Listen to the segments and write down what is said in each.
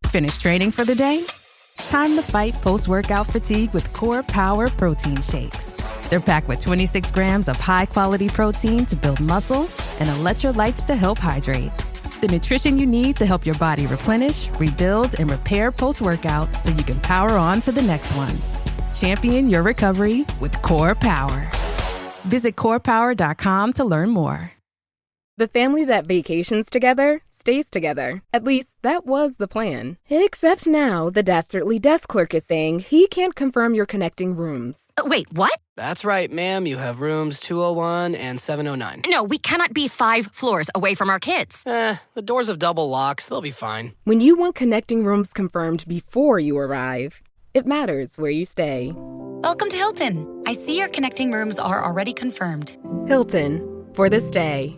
Finish training for the day? Time to fight post-workout fatigue with Core Power Protein Shakes. They're packed with 26 grams of high-quality protein to build muscle and electrolytes to help hydrate. The nutrition you need to help your body replenish, rebuild, and repair post-workout so you can power on to the next one. Champion your recovery with Core Power. Visit corepower.com to learn more. The family that vacations together stays together. At least, that was the plan. Except now, the dastardly desk clerk is saying he can't confirm your connecting rooms. Wait, what? That's right, ma'am. You have rooms 201 and 709. No, we cannot be 5 floors away from our kids. The doors have double locks. They'll be fine. When you want connecting rooms confirmed before you arrive, it matters where you stay. Welcome to Hilton. I see your connecting rooms are already confirmed. Hilton, for the stay.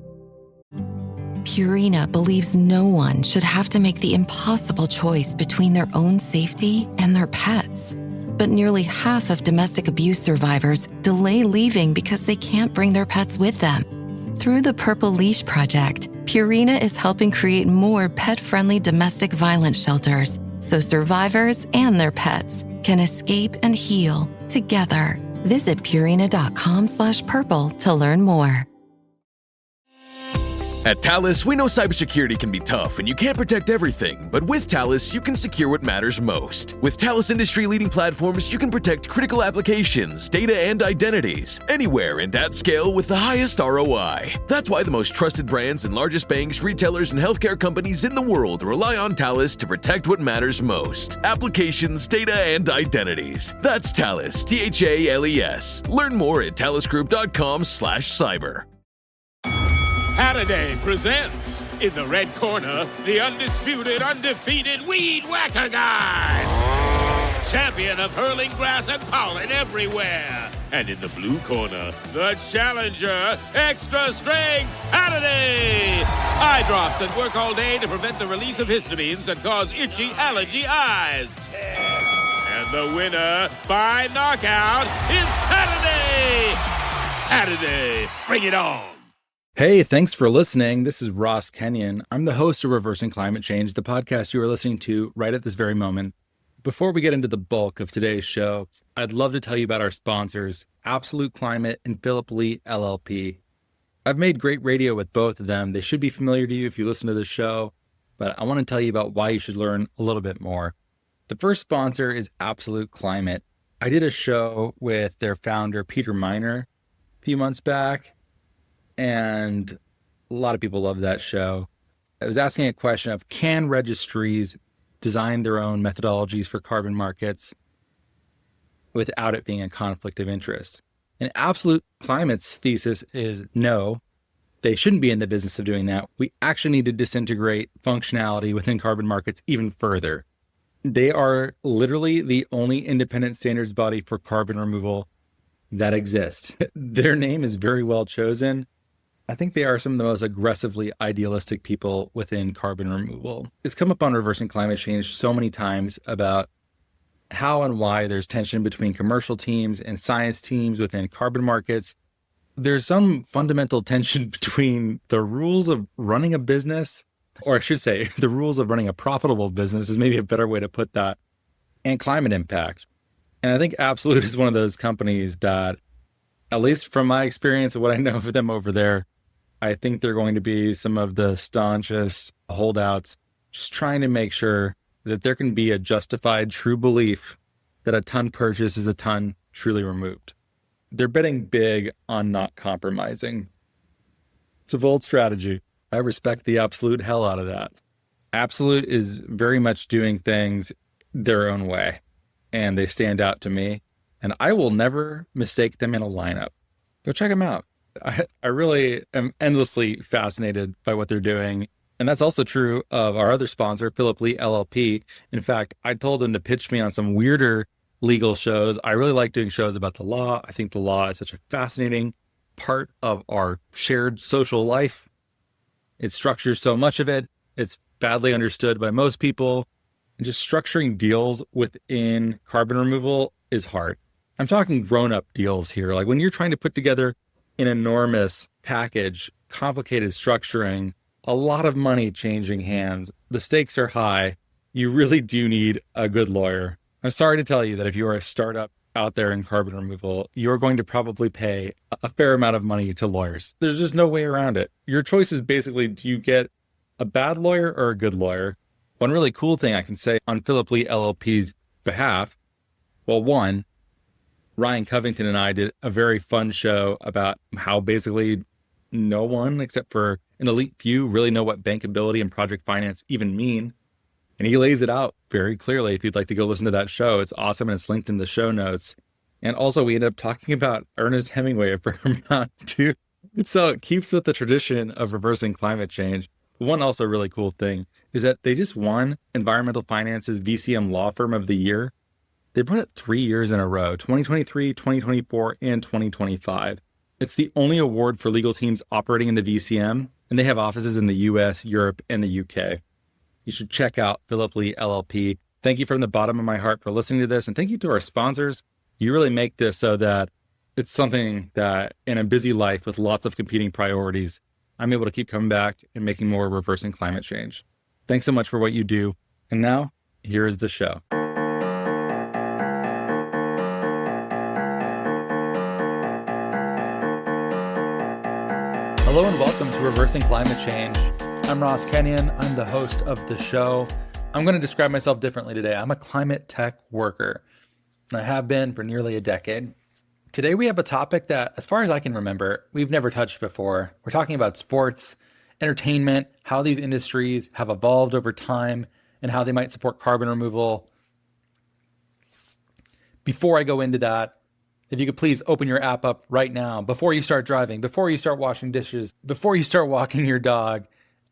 Purina believes no one should have to make the impossible choice between their own safety and their pets. But nearly half of domestic abuse survivors delay leaving because they can't bring their pets with them. Through the Purple Leash Project, Purina is helping create more pet-friendly domestic violence shelters so survivors and their pets can escape and heal together. Visit purina.com/purple to learn more. At Talus, we know cybersecurity can be tough and you can't protect everything, but with Talus, you can secure what matters most. With Talus industry-leading platforms, you can protect critical applications, data, and identities, anywhere and at scale with the highest ROI. That's why the most trusted brands and largest banks, retailers, and healthcare companies in the world rely on Talus to protect what matters most. Applications, data, and identities. That's Talus, T-H-A-L-E-S. Learn more at talusgroup.com/cyber. Saturday presents, in the red corner, the undisputed, undefeated Weed Whacker Guy. Champion of hurling grass and pollen everywhere. And in the blue corner, the challenger, extra strength Saturday. Eye drops that work all day to prevent the release of histamines that cause itchy allergy eyes. And the winner by knockout is Saturday. Saturday, bring it on. Hey, thanks for listening. This is Ross Kenyon. I'm the host of Reversing Climate Change, the podcast you are listening to right at this very moment. Before we get into the bulk of today's show, I'd love to tell you about our sponsors, Absolute Climate and Philip Lee, LLP. I've made great radio with both of them. They should be familiar to you if you listen to this show, but I want to tell you about why you should learn a little bit more. The first sponsor is Absolute Climate. I did a show with their founder, Peter Miner, a few months back, and a lot of people love that show. I was asking a question of, can registries design their own methodologies for carbon markets without it being a conflict of interest? And Absolute Climate's thesis is no, they shouldn't be in the business of doing that. We actually need to disintegrate functionality within carbon markets even further. They are literally the only independent standards body for carbon removal that exists. Their name is very well chosen. I think they are some of the most aggressively idealistic people within carbon removal. It's come up on Reversing Climate Change so many times about how and why there's tension between commercial teams and science teams within carbon markets. There's some fundamental tension between the rules of running a business, or I should say, the rules of running a profitable business is maybe a better way to put that, and climate impact. And I think Absolute is one of those companies that, at least from my experience and what I know of them over there, I think they're going to be some of the staunchest holdouts, just trying to make sure that there can be a justified, true belief that a ton purchased is a ton truly removed. They're betting big on not compromising. It's a bold strategy. I respect the absolute hell out of that. Absolute is very much doing things their own way, and they stand out to me, and I will never mistake them in a lineup. Go check them out. I really am endlessly fascinated by what they're doing. And that's also true of our other sponsor, Philip Lee, LLP. In fact, I told them to pitch me on some weirder legal shows. I really like doing shows about the law. I think the law is such a fascinating part of our shared social life. It structures so much of it. It's badly understood by most people. And just structuring deals within carbon removal is hard. I'm talking grown-up deals here. Like when you're trying to put together an enormous package, complicated structuring, a lot of money changing hands, the stakes are high, you really do need a good lawyer. I'm sorry to tell you that if you are a startup out there in carbon removal, you're going to probably pay a fair amount of money to lawyers. There's just no way around it. Your choice is basically, do you get a bad lawyer or a good lawyer? One really cool thing I can say on Philip Lee LLP's behalf, well, one, Ryan Covington and I did a very fun show about how basically no one except for an elite few really know what bankability and project finance even mean. And he lays it out very clearly. If you'd like to go listen to that show, it's awesome and it's linked in the show notes. And also we ended up talking about Ernest Hemingway a fair amount too. So it keeps with the tradition of reversing climate change. One also really cool thing is that they just won Environmental Finance's VCM Law Firm of the Year. They won it 3 years in a row, 2023, 2024, and 2025. It's the only award for legal teams operating in the VCM, and they have offices in the US, Europe, and the UK. You should check out Philip Lee LLP. Thank you from the bottom of my heart for listening to this, and thank you to our sponsors. You really make this so that it's something that in a busy life with lots of competing priorities, I'm able to keep coming back and making more reversing climate change. Thanks so much for what you do. And now, here is the show. Hello and welcome to Reversing Climate Change. I'm Ross Kenyon. I'm the host of the show. I'm going to describe myself differently today. I'm a climate tech worker, and I have been for nearly a decade. Today we have a topic that, as far as I can remember, we've never touched before. We're talking about sports, entertainment, how these industries have evolved over time, and how they might support carbon removal. Before I go into that, if you could please open your app up right now, before you start driving, before you start washing dishes, before you start walking your dog,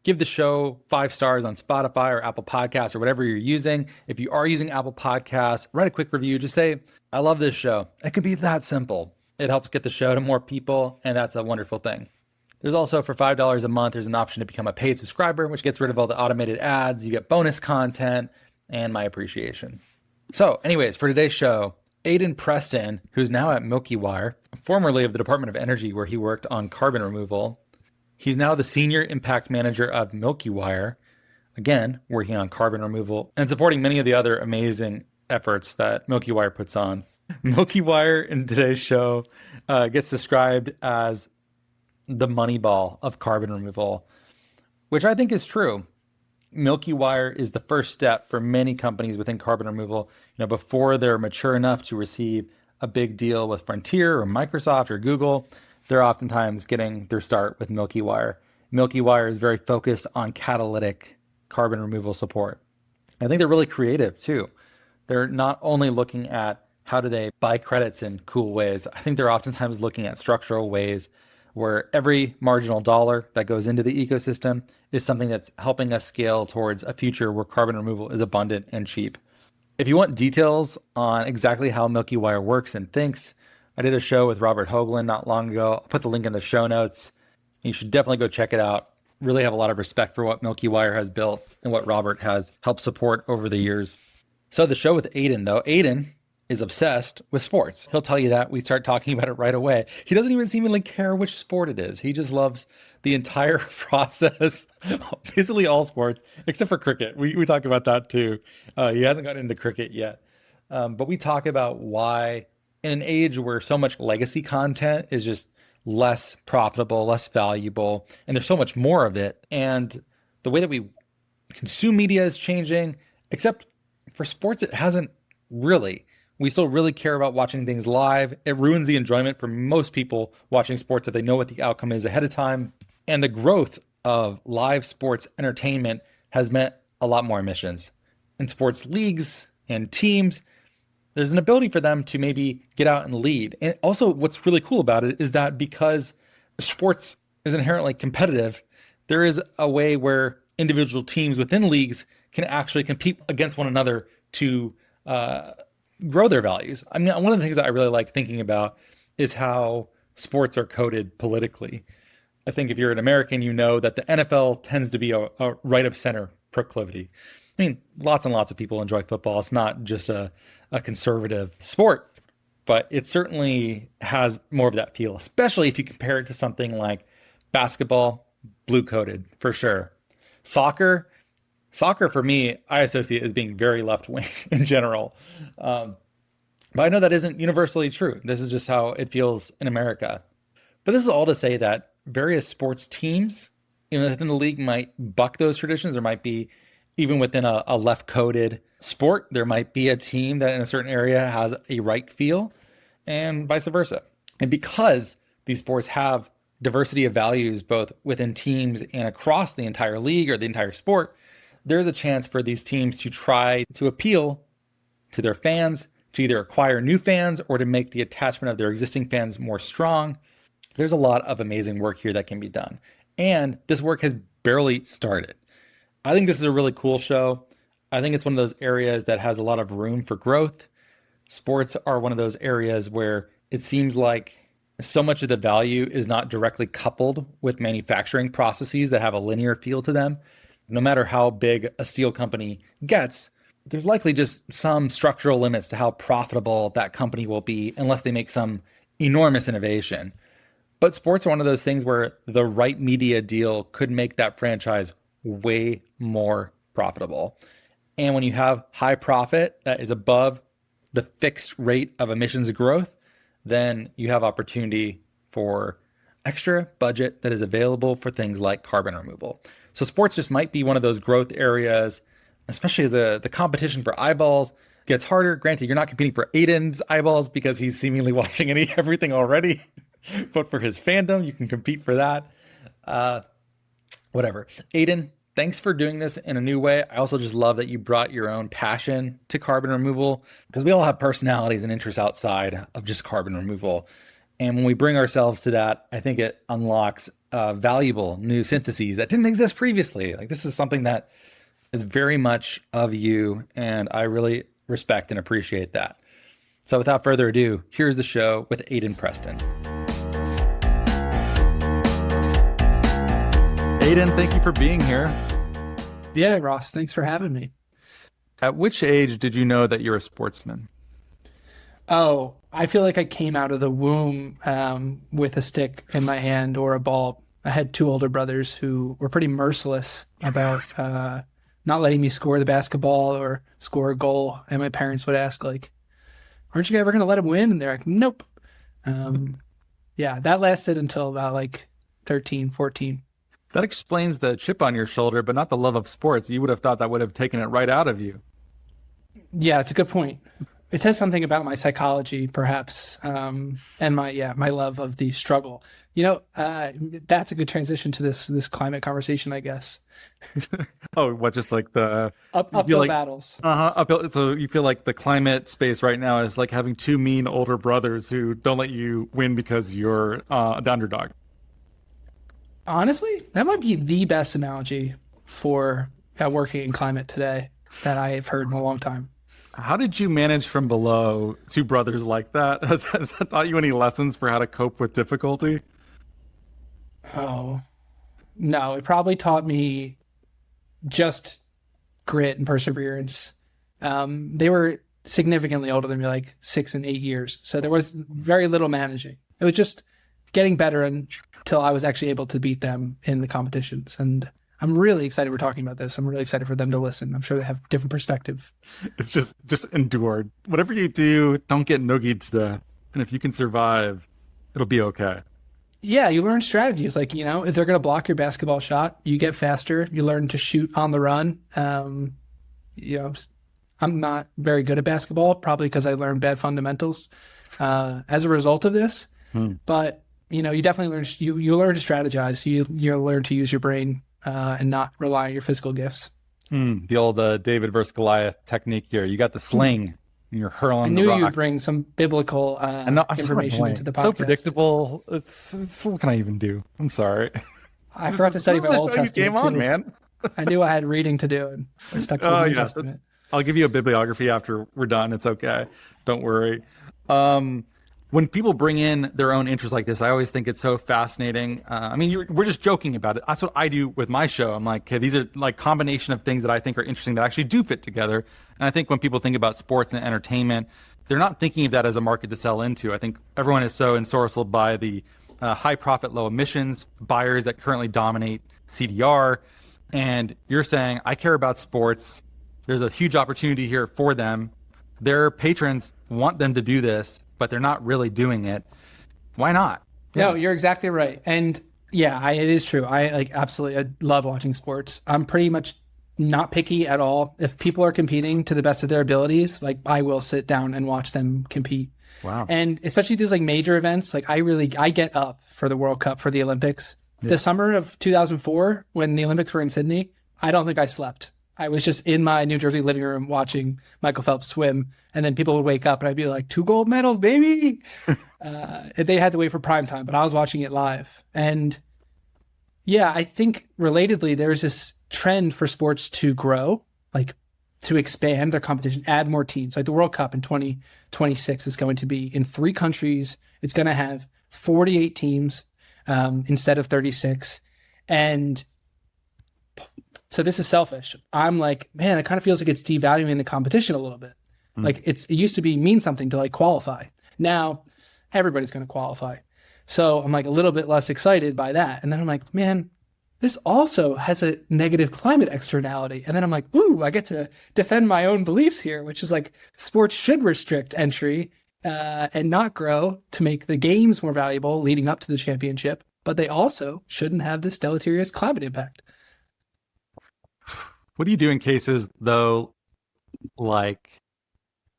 give the show 5 stars on Spotify or Apple Podcasts or whatever you're using. If you are using Apple Podcasts, write a quick review. Just say, I love this show. It could be that simple. It helps get the show to more people, and that's a wonderful thing. There's also, for $5 a month, there's an option to become a paid subscriber, which gets rid of all the automated ads. You get bonus content and my appreciation. So anyways, for today's show, Aidan Preston, who's now at Milkywire, formerly of the Department of Energy, where he worked on carbon removal. He's now the Senior Impact Manager of Milkywire, again, working on carbon removal and supporting many of the other amazing efforts that Milkywire puts on. Milkywire in today's show gets described as the Moneyball of carbon removal, which I think is true. Milkywire is the first step for many companies within carbon removal, before they're mature enough to receive a big deal with Frontier or Microsoft or Google. They're oftentimes getting their start with Milkywire. Milkywire is very focused on catalytic carbon removal support. I think they're really creative too. They're not only looking at how do they buy credits in cool ways. I think they're oftentimes looking at structural ways where every marginal dollar that goes into the ecosystem is something that's helping us scale towards a future where carbon removal is abundant and cheap. If you want details on exactly how Milkywire works and thinks, I did a show with Robert Hoagland not long ago. I'll put the link in the show notes. You should definitely go check it out. Really have a lot of respect for what Milkywire has built and what Robert has helped support over the years. So the show with Aidan, though, Aidan is obsessed with sports. He'll tell you that. We start talking about it right away. He doesn't even seemingly care which sport it is. He just loves the entire process, basically all sports, except for cricket. We talk about that too. He hasn't gotten into cricket yet. But we talk about why in an age where so much legacy content is just less profitable, less valuable, and there's so much more of it. And the way that we consume media is changing, except for sports, it hasn't really. We still really care about watching things live. It ruins the enjoyment for most people watching sports if they know what the outcome is ahead of time. And the growth of live sports entertainment has meant a lot more emissions. In sports leagues and teams, there's an ability for them to maybe get out and lead. And also what's really cool about it is that because sports is inherently competitive, there is a way where individual teams within leagues can actually compete against one another to grow their values. I mean, one of the things that I really like thinking about is how sports are coded politically. I think if you're an American, you know that the NFL tends to be a right of center proclivity. I mean, lots and lots of people enjoy football. It's not just a conservative sport, but it certainly has more of that feel, especially if you compare it to something like basketball, blue coded for sure. Soccer, Soccer, for me, I associate as being very left-wing in general. But I know that isn't universally true. This is just how it feels in America. But this is all to say that various sports teams within the league might buck those traditions. There might be, even within a left-coded sport, there might be a team that in a certain area has a right feel, and vice versa. And because these sports have diversity of values both within teams and across the entire league or the entire sport, there's a chance for these teams to try to appeal to their fans, to either acquire new fans or to make the attachment of their existing fans more strong. There's a lot of amazing work here that can be done. And this work has barely started. I think this is a really cool show. I think it's one of those areas that has a lot of room for growth. Sports are one of those areas where it seems like so much of the value is not directly coupled with manufacturing processes that have a linear feel to them. No matter how big a steel company gets, there's likely just some structural limits to how profitable that company will be unless they make some enormous innovation. But sports are one of those things where the right media deal could make that franchise way more profitable. And when you have high profit that is above the fixed rate of emissions growth, then you have opportunity for extra budget that is available for things like carbon removal. So sports just might be one of those growth areas, especially as the competition for eyeballs gets harder. Granted, you're not competing for Aidan's eyeballs because he's seemingly watching everything already. But for his fandom, you can compete for that. Whatever. Aidan, thanks for doing this in a new way. I also just love that you brought your own passion to carbon removal, because we all have personalities and interests outside of just carbon removal. And when we bring ourselves to that, I think it unlocks valuable new syntheses that didn't exist previously. Like, this is something that is very much of you, and I really respect and appreciate that. So without further ado, here's the show with Aidan Preston. Aidan, thank you for being here. Yeah, Ross, thanks for having me. At which age did you know that you're a sportsman? Oh, I feel like I came out of the womb with a stick in my hand or a ball. I had two older brothers who were pretty merciless about not letting me score the basketball or score a goal. And my parents would ask, like, aren't you ever going to let them win? And they're like, nope. Yeah, that lasted until about like 13, 14. That explains the chip on your shoulder, but not the love of sports. You would have thought that would have taken it right out of you. Yeah, it's a good point. It says something about my psychology, perhaps, and my love of the struggle. That's a good transition to this climate conversation, I guess. Oh, what? Just like the uphill battles. Uphill. So you feel like the climate space right now is like having two mean older brothers who don't let you win because you're the underdog. Honestly, that might be the best analogy for working in climate today that I have heard in a long time. How did you manage from below two brothers like that? Has that taught you any lessons for how to cope with difficulty? Oh, no, it probably taught me just grit and perseverance. They were significantly older than me, like 6 and 8 years. So there was very little managing. It was just getting better until I was actually able to beat them in the competitions. And I'm really excited we're talking about this. I'm really excited for them to listen. I'm sure they have different perspective. It's just endure. Whatever you do, don't get noogied to death. And if you can survive, it'll be okay. Yeah, you learn strategies. Like, if they're going to block your basketball shot, you get faster. You learn to shoot on the run. I'm not very good at basketball, probably because I learned bad fundamentals as a result of this. But, you definitely learn, you learn to strategize. You learn to use your brain and not rely on your physical gifts. The old David versus Goliath technique here. You got the sling. And you're hurling the rock. I knew you'd bring some biblical information into the podcast. So predictable. It's what can I even do? I'm sorry. I forgot to study my Old Testament. Game on, man. I knew I had reading to do, and I stuck to the New Testament. I'll give you a bibliography after we're done. It's okay. Don't worry. When people bring in their own interests like this, I always think it's so fascinating. We're just joking about it. That's what I do with my show. I'm like, okay, these are like combination of things that I think are interesting that actually do fit together. And I think when people think about sports and entertainment, they're not thinking of that as a market to sell into. I think everyone is so ensorcelled by the high profit, low emissions buyers that currently dominate CDR. And you're saying, I care about sports. There's a huge opportunity here for them. Their patrons want them to do this, but they're not really doing it. Why not? No, you're exactly right. And yeah, it is true. I love watching sports. I'm pretty much not picky at all. If people are competing to the best of their abilities, like I will sit down and watch them compete. Wow. And especially these like major events, like I get up for the World Cup, for the Olympics. Yeah. The summer of 2004, when the Olympics were in Sydney, I don't think I slept. I was just in my New Jersey living room watching Michael Phelps swim. And then people would wake up and I'd be like, 2 gold medals, baby. They had to wait for prime time, but I was watching it live. And yeah, I think relatedly, there's this trend for sports to grow, like to expand their competition, add more teams. Like the World Cup in 2026 is going to be in 3 countries. It's going to have 48 teams instead of 36. And so this is selfish. I'm like, man, it kind of feels like it's devaluing the competition a little bit. Like it used to mean something to like qualify. Now everybody's going to qualify. So I'm like a little bit less excited by that. And then I'm like, man, this also has a negative climate externality. And then I'm like, ooh, I get to defend my own beliefs here, which is like sports should restrict entry and not grow to make the games more valuable leading up to the championship. But they also shouldn't have this deleterious climate impact. What do you do in cases, though, like,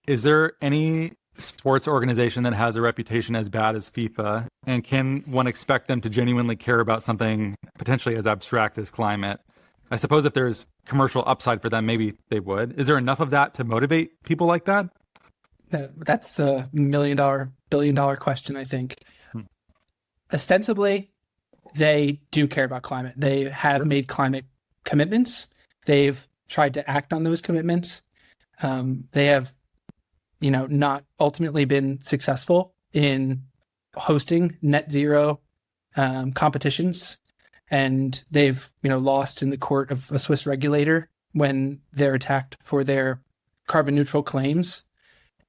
is there any sports organization that has a reputation as bad as FIFA? And can one expect them to genuinely care about something potentially as abstract as climate? I suppose if there's commercial upside for them, maybe they would. Is there enough of that to motivate people like that? That's the $1 million, $1 billion question, I think. Ostensibly, they do care about climate. They have made climate commitments. They've tried to act on those commitments. They have, not ultimately been successful in hosting net zero competitions. And they've, lost in the court of a Swiss regulator when they're attacked for their carbon neutral claims.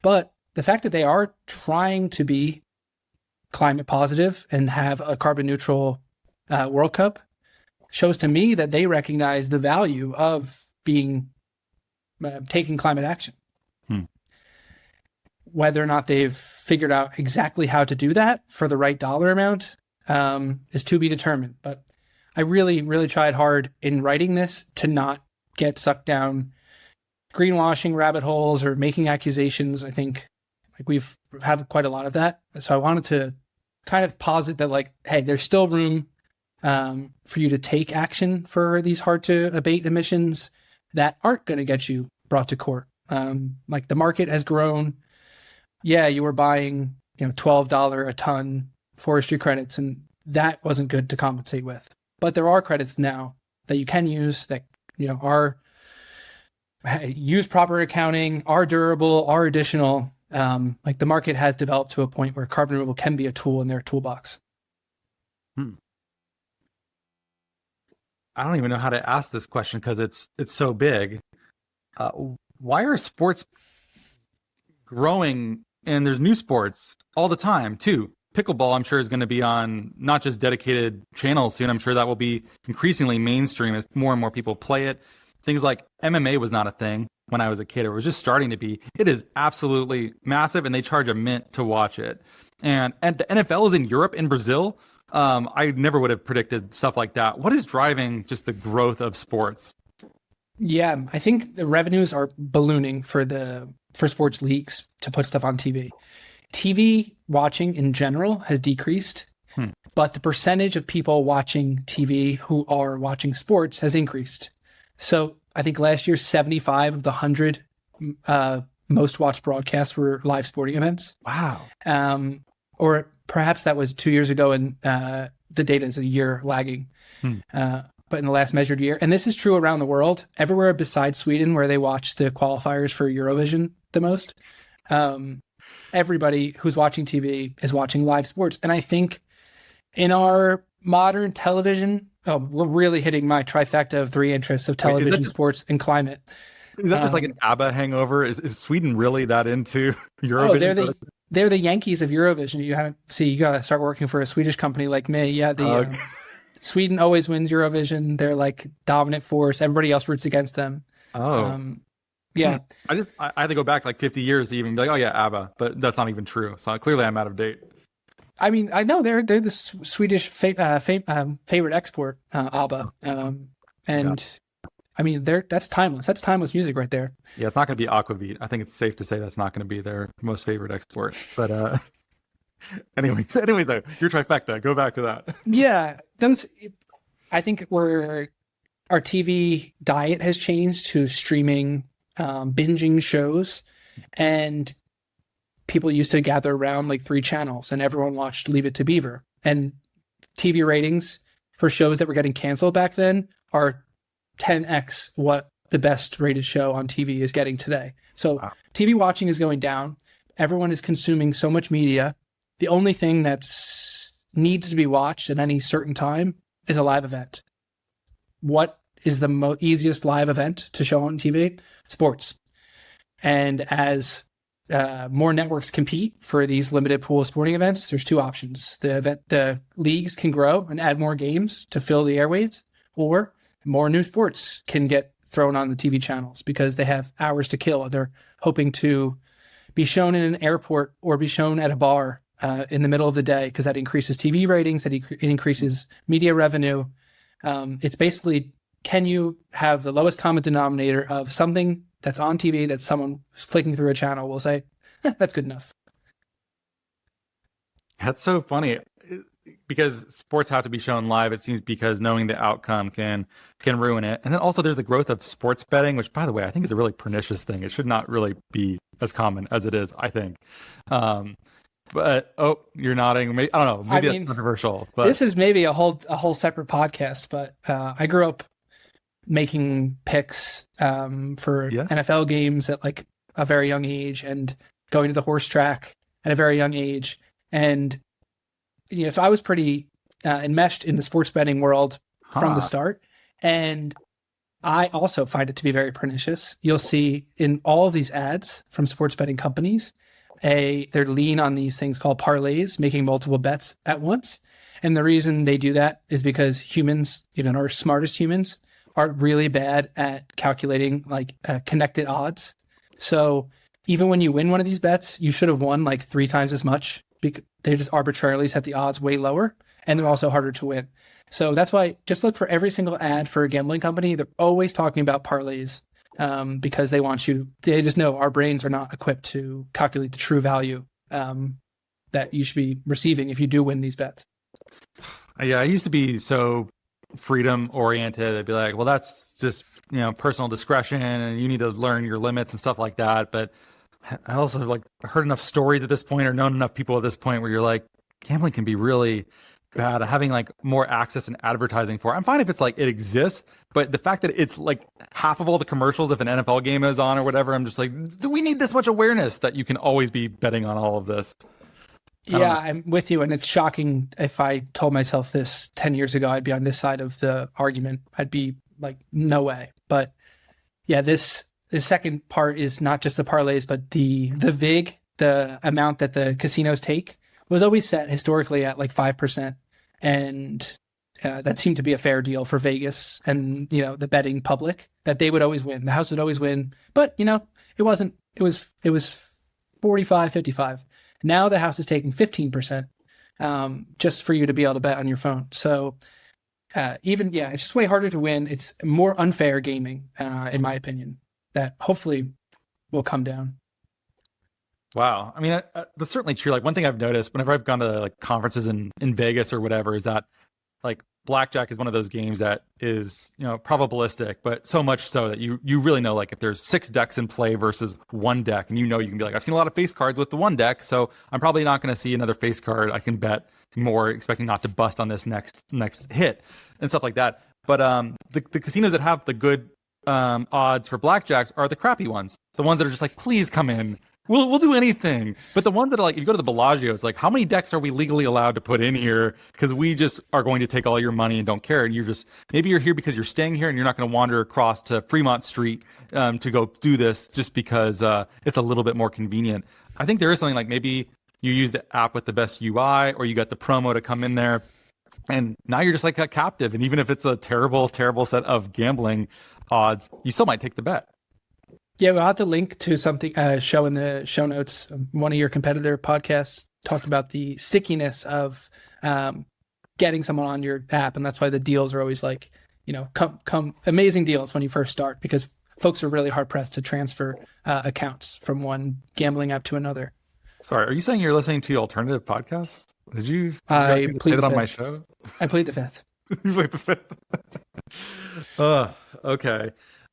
But the fact that they are trying to be climate positive and have a carbon neutral World Cup shows to me that they recognize the value of taking climate action. Whether or not they've figured out exactly how to do that for the right dollar amount is to be determined. But I really, really tried hard in writing this to not get sucked down greenwashing rabbit holes or making accusations. I think we've had quite a lot of that. So I wanted to kind of posit that hey, there's still room for you to take action for these hard to abate emissions that aren't going to get you brought to court. The market has grown. Yeah, you were buying, $12 a ton forestry credits, and that wasn't good to compensate with. But there are credits now that you can use that, are use proper accounting, are durable, are additional. The market has developed to a point where carbon removal can be a tool in their toolbox. I don't even know how to ask this question because it's so big. Why are sports growing? And there's new sports all the time too. Pickleball, I'm sure, is going to be on not just dedicated channels soon. I'm sure that will be increasingly mainstream as more and more people play it. Things like MMA was not a thing when I was a kid. It was just starting to be. It is absolutely massive, and they charge a mint to watch it. And the NFL is in Europe, in Brazil. I never would have predicted stuff like that. What is driving just the growth of sports? Yeah, I think the revenues are ballooning for sports leagues to put stuff on TV. TV watching in general has decreased, but the percentage of people watching TV who are watching sports has increased. So I think last year, 75 of the 100 most watched broadcasts were live sporting events. Wow. Or perhaps that was 2 years ago, and the data is a year lagging. But in the last measured year, and this is true around the world, everywhere besides Sweden, where they watch the qualifiers for Eurovision the most, everybody who's watching TV is watching live sports. And I think in our modern television, we're really hitting my trifecta of 3 interests of television, sports, and climate. Is that just like an ABBA hangover? Is Sweden really that into Eurovision? Oh, they're the Yankees of Eurovision. You got to start working for a Swedish company like me. Yeah, Sweden always wins Eurovision. They're like dominant force. Everybody else roots against them. Yeah. I had to go back like 50 years to even be like, oh yeah, ABBA, but that's not even true. So clearly I'm out of date. I mean, I know they're the Swedish favorite export, ABBA, I mean, that's timeless. That's timeless music right there. Yeah, it's not going to be Aquavit. I think it's safe to say that's not going to be their most favorite export. But anyways, though, your trifecta. Go back to that. Yeah, I think our TV diet has changed to streaming, binging shows, and people used to gather around like 3 channels, and everyone watched Leave It to Beaver. And TV ratings for shows that were getting canceled back then are 10x what the best rated show on TV is getting today. So wow. TV watching is going down. Everyone is consuming so much media. The only thing that needs to be watched at any certain time is a live event. What is the easiest live event to show on TV? Sports. And as more networks compete for these limited pool sporting events, there's 2 options. The leagues can grow and add more games to fill the airwaves, or more new sports can get thrown on the TV channels because they have hours to kill. They're hoping to be shown in an airport or be shown at a bar in the middle of the day because that increases TV ratings, it increases media revenue. It's basically, can you have the lowest common denominator of something that's on TV that someone clicking through a channel will say, that's good enough. That's so funny. Because sports have to be shown live, it seems, because knowing the outcome can ruin it. And then also there's the growth of sports betting, which, by the way, I think is a really pernicious thing. It should not really be as common as it is, I think. But you're nodding. Maybe, I don't know. Maybe that's controversial. But this is maybe a whole separate podcast. But I grew up making picks for NFL games at like a very young age, and going to the horse track at a very young age, and so I was pretty enmeshed in the sports betting world from the start. And I also find it to be very pernicious. You'll see in all of these ads from sports betting companies, they're lean on these things called parlays, making multiple bets at once. And the reason they do that is because humans, even our smartest humans, are really bad at calculating like connected odds. So even when you win one of these bets, you should have won like 3 times as much. They just arbitrarily set the odds way lower, and they're also harder to win. So that's why just look for every single ad for a gambling company. They're always talking about parlays because they just know our brains are not equipped to calculate the true value that you should be receiving if you do win these bets. Yeah, I used to be so freedom oriented. I'd be like, well, that's just, personal discretion, and you need to learn your limits and stuff like that. But I also like heard enough stories at this point, or known enough people at this point, where you're like, gambling can be really bad. Having like more access and advertising for it. I'm fine if it's like it exists, but the fact that it's like half of all the commercials if an NFL game is on or whatever, I'm just like, do we need this much awareness that you can always be betting on all of this? Yeah, I'm with you, and it's shocking. If I told myself this 10 years ago, I'd be on this side of the argument. I'd be like, no way. But yeah, the second part is not just the parlays, but the VIG, the amount that the casinos take, was always set historically at like 5%. And that seemed to be a fair deal for Vegas and, the betting public, that they would always win. The house would always win. But, it wasn't. It was 45, 55. Now the house is taking 15% just for you to be able to bet on your phone. So it's just way harder to win. It's more unfair gaming, in my opinion, that hopefully will come down. Wow. I mean, that's certainly true. Like, one thing I've noticed whenever I've gone to like conferences in Vegas or whatever is that like blackjack is one of those games that is, probabilistic, but so much so that you really know, like, if there's 6 decks in play versus 1 deck, and you can be like, I've seen a lot of face cards with the 1 deck, so I'm probably not going to see another face card. I can bet more, expecting not to bust on this next hit and stuff like that. But the casinos that have the good odds for blackjacks are the crappy ones, the ones that are just like, please come in, we'll do anything. But the ones that are like, if you go to the Bellagio, it's like, how many decks are we legally allowed to put in here? Because we just are going to take all your money and don't care. And maybe you're here because you're staying here and you're not going to wander across to Fremont Street to go do this just because it's a little bit more convenient. I think there is something like, maybe you use the app with the best UI, or you got the promo to come in there. And now you're just like a captive. And even if it's a terrible, terrible set of gambling odds, you still might take the bet. Yeah, we'll have to link to something, show in the show notes. One of your competitor podcasts talked about the stickiness of getting someone on your app. And that's why the deals are always like, come amazing deals when you first start, because folks are really hard pressed to transfer accounts from one gambling app to another. Sorry, are you saying you're listening to alternative podcasts? Did you I play that on my show? I played the fifth. You played the fifth. Okay.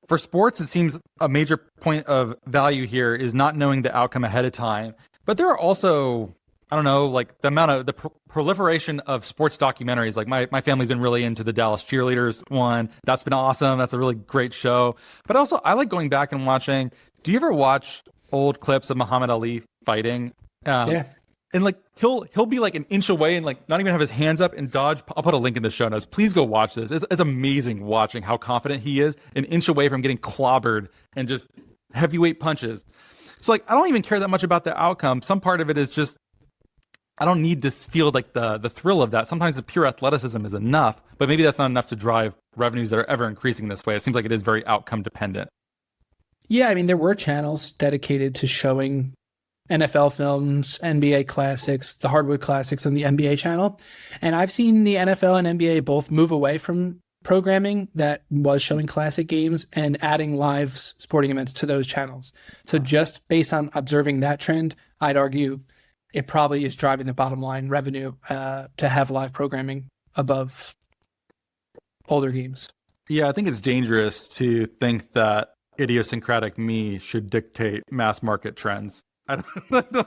For sports, it seems a major point of value here is not knowing the outcome ahead of time. But there are also, I don't know, like the amount of the proliferation of sports documentaries. Like my family's been really into the Dallas Cheerleaders one. That's been awesome. That's a really great show. But also, I like going back and watching. Do you ever watch old clips of Muhammad Ali fighting? Yeah. And like he'll be like an inch away and like not even have his hands up and dodge. I'll put a link in the show notes. Please go watch this. It's amazing watching how confident he is, an inch away from getting clobbered and just heavyweight punches. So like I don't even care that much about the outcome. Some part of it is just I don't need to feel like the thrill of that. Sometimes the pure athleticism is enough, but maybe that's not enough to drive revenues that are ever increasing this way. It seems like it is very outcome dependent. Yeah, I mean there were channels dedicated to showing NFL films, NBA classics, the Hardwood Classics, and the NBA channel. And I've seen the NFL and NBA both move away from programming that was showing classic games and adding live sporting events to those channels. So just based on observing that trend, I'd argue it probably is driving the bottom line revenue to have live programming above older games. Yeah, I think it's dangerous to think that idiosyncratic me should dictate mass market trends. I don't know.